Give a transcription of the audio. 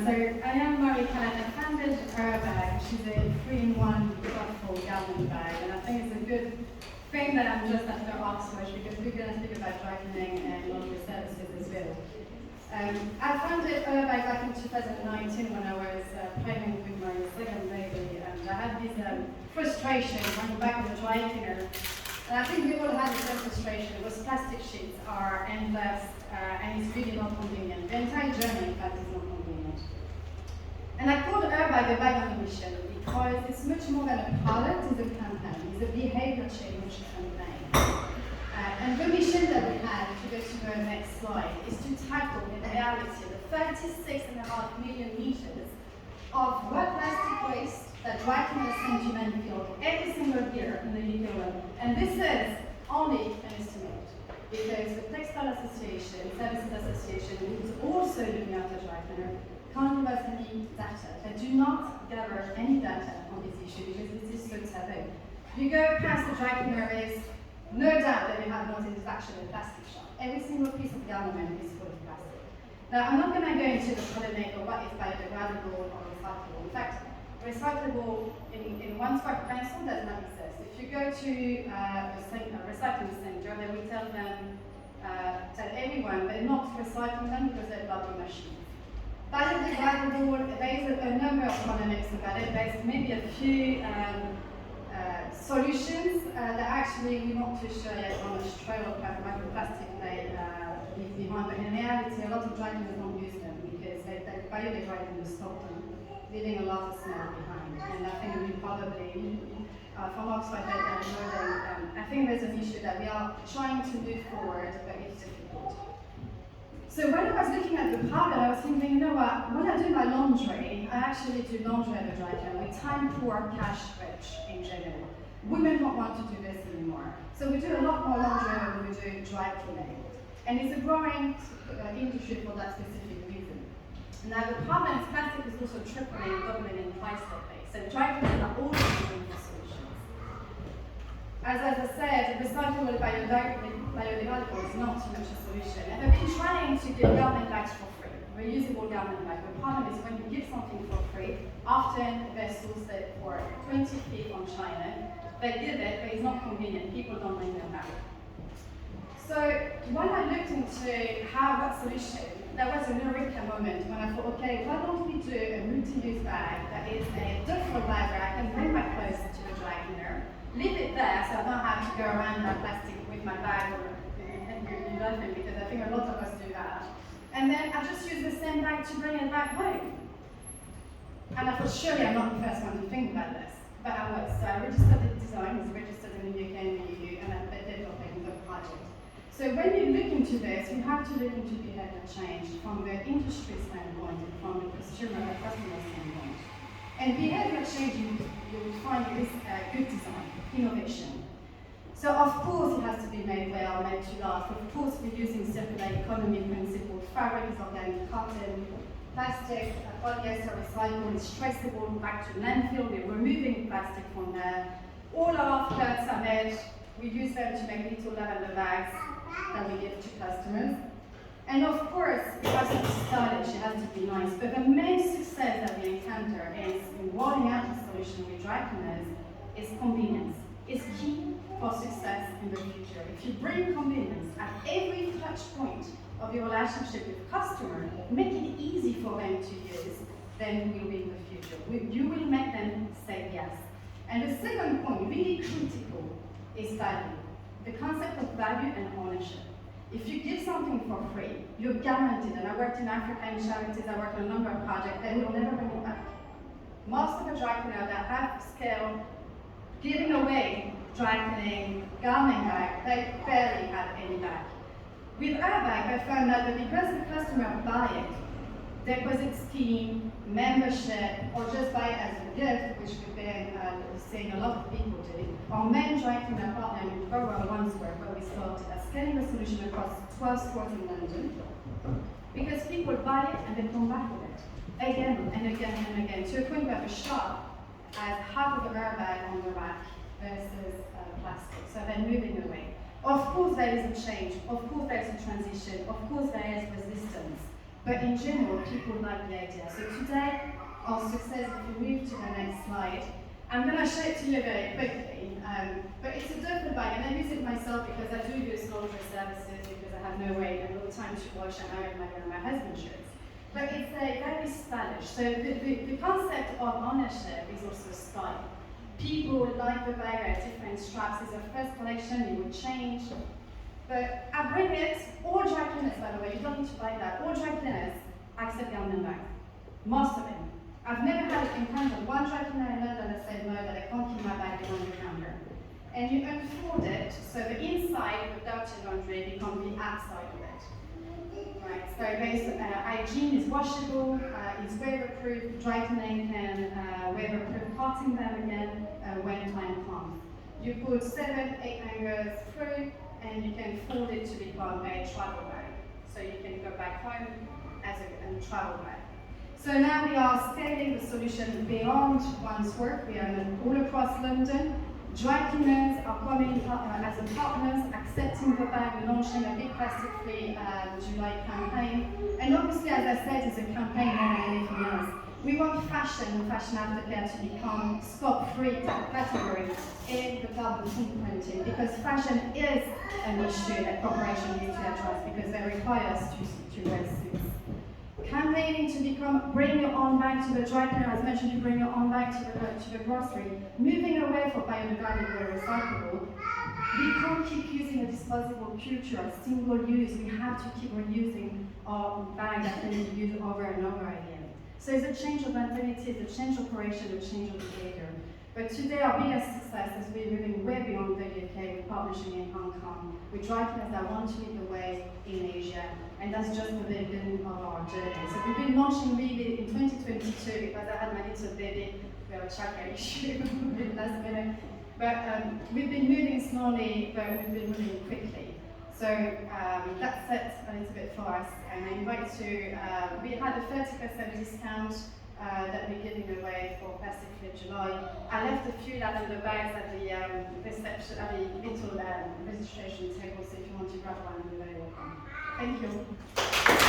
So I am Marie Cannon. I founded URBAG, which is a 3-in-1 thoughtful garment bag, and I think it's a good thing that I'm just after Oxford because we're going to speak about dry cleaning and laundry services as well. I founded URBAG back in 2019 when I was pregnant with my second baby, and I had this frustration running back with the dry cleaner. And I think we all have the same frustration. Those plastic sheets are endless, and it's really not convenient. The entire journey, in fact, is not convenient. And I called URBAG a bag on a mission because it's much more than a product, it's a campaign, it's a behaviour change campaign. And the mission that we had, if you go to the next slide, is to tackle in reality the 36.5 million meters of wet plastic waste that dry cleaners send to landfill every single year in the UK alone. And this is only an estimate, because the Textile Association, Services Association, who is also looking after dry cleaner, can't give us any data. They do not gather any data on this issue because this is so taboo. You go past the dry cleaner, is no doubt that you have noticed it's actually a plastic shop. Every single piece of garment is full of plastic. Now, I'm not going to go into the polemic of what is biodegradable or recyclable. In fact, recyclable in one square pencil does not exist. If you go to a recycling center, they will tell everyone they're not recycling them because they're bubble machines. Biodegradable, there is a number of polemics about it. There's maybe a few solutions that actually we're not too sure yet how much trail of microplastic they leave behind. But in reality, a lot of dry cleaners don't use them because they biodegrade and stop them, leaving a lot of smell behind. And I think we probably, from Oxford, I think there's an issue that we are trying to move forward, but it's difficult. So when I was looking at the problem, I was thinking, you know what, when I do my laundry, I actually do laundry at the dry cleaner. We're time poor, cash rich in general. Women don't want to do this anymore. So we do a lot more laundry than we do dry cleaning. And it's a growing industry for that specific reason. Now the problem is plastic is also tripling, doubling in price lately. So dry cleaners are always looking for solutions. As I said, recyclable biodegradable is not too much a solution. And they've been trying to give garment bags for free, reusable garment bags. The problem is when you give something for free, often they're sourced for 20 feet from China. They give it, but it's not convenient. People don't bring them back. So when I looked into how that solution, there was an eureka moment when I thought, okay, why don't we do a multi-use bag that is a duffel bag where I can bring my clothes to the dry cleaner, leave it there so I don't have to go around my plastic with my bag or nothing, because I think a lot of us do that. And then I just use the same bag to bring it back home. And I thought, surely I'm not the first one to think about this, but I was. So I registered the design, it's registered in the UK and the EU, and I developed the project. So when you look into this, you have to look into behavior change from the industry standpoint and from the consumer and customer standpoint. And behavior change, you will find is good design, innovation. So of course it has to be made well, made to last. Of course we're using circular economy principles. Fabric is organic cotton, plastic, polyester recycled, it's traceable back to landfill. We're removing plastic from there. All our clothes are made. We use them to make little lavender bags that we give to customers. And of course, it has to be stylish, it has to be nice. But the main success that we encounter is in rolling out the solution with dry cleaners is convenience. It's key for success in the future. If you bring convenience at every touch point of your relationship with customer, make it easy for them to use, then we will be in the future. You will make them say yes. And the second point, really critical, is value. The concept of value and ownership. If you give something for free, you're guaranteed, and I worked in African charities, I worked on a number of projects, they will never bring it back. Most of the dry cleaners that have scale, giving away dry cleaning, garment bag, they barely have any back. With URBAG, I found out that because the customer buy it, deposit scheme, membership, or just buy it as a gift, which we've been seeing a lot of people do. Our main dry cleaner partner in Borough Wandsworth, where we started a scaling the solution across 12 stores in London, because people buy it and then come back with it again and again and again, to a point where the shop has half of the URBAG on the rack versus plastic, so they're moving away. Of course there is a change, of course there is a transition, of course there is resistance. But in general, people like the idea. So today, our success, if we move to the next slide, I'm going to show it to you very quickly, but it's a duffel bag, and I use it myself because I do use laundry services because I have no way and no time to wash and iron my husband's shirts. But it's a very stylish. So the concept of ownership is also style. People like the bag at different straps. It's a first collection, it would change. But I bring it, all dry cleaners, by the way, you don't need to buy that. All dry cleaners accept the London bag. Most of them. I've never had it encountered one dry cleaner in London that said no, that I can't keep my bag behind the counter. And you unfold it, so the inside without your laundry becomes the outside of it. Right, so there's hygiene is washable, it's weatherproof, dry cleaning can weatherproof, cutting them again when time comes. You put 7, 8 hangers through, and you can fold it to become a travel bag. So you can go back home as a travel bag. So now we are scaling the solution beyond Wandsworth. We are all across London. Dry cleaners are coming as a partners, accepting the bag. We're launching a big plastic-free July campaign. And obviously, as I said, it's a campaign more than anything else. We want fashion and fashion aftercare to become scope-free category in the carbon footprinting, because fashion is an issue that corporations need to address because they require us to wear suits. Campaigning to become, bring your own bag to the dry cleaner, as mentioned, you bring your own bag to the grocery. Moving away from biodegradable or recyclable, we can't keep using a disposable culture, a single use. We have to keep reusing our bag that can be used over and over again. So it's a change of mentality, it's a change of operation, a change of behavior. But today our biggest success is we're moving way beyond the UK with partnership in Hong Kong, with dry cleaners that want to lead the way in Asia, and that's just the beginning of our journey. So we've been launching really in 2022 because I had my little baby, we have a childcare issue last minute. But we've been moving slowly, but we've been moving quickly. So that's it a little bit for us, and I invite you, we had a 30% discount that we're giving away for Plastic Free July. I left a few lavender bags at the reception, at the little registration table, so if you want to grab one, you're very welcome. Thank you.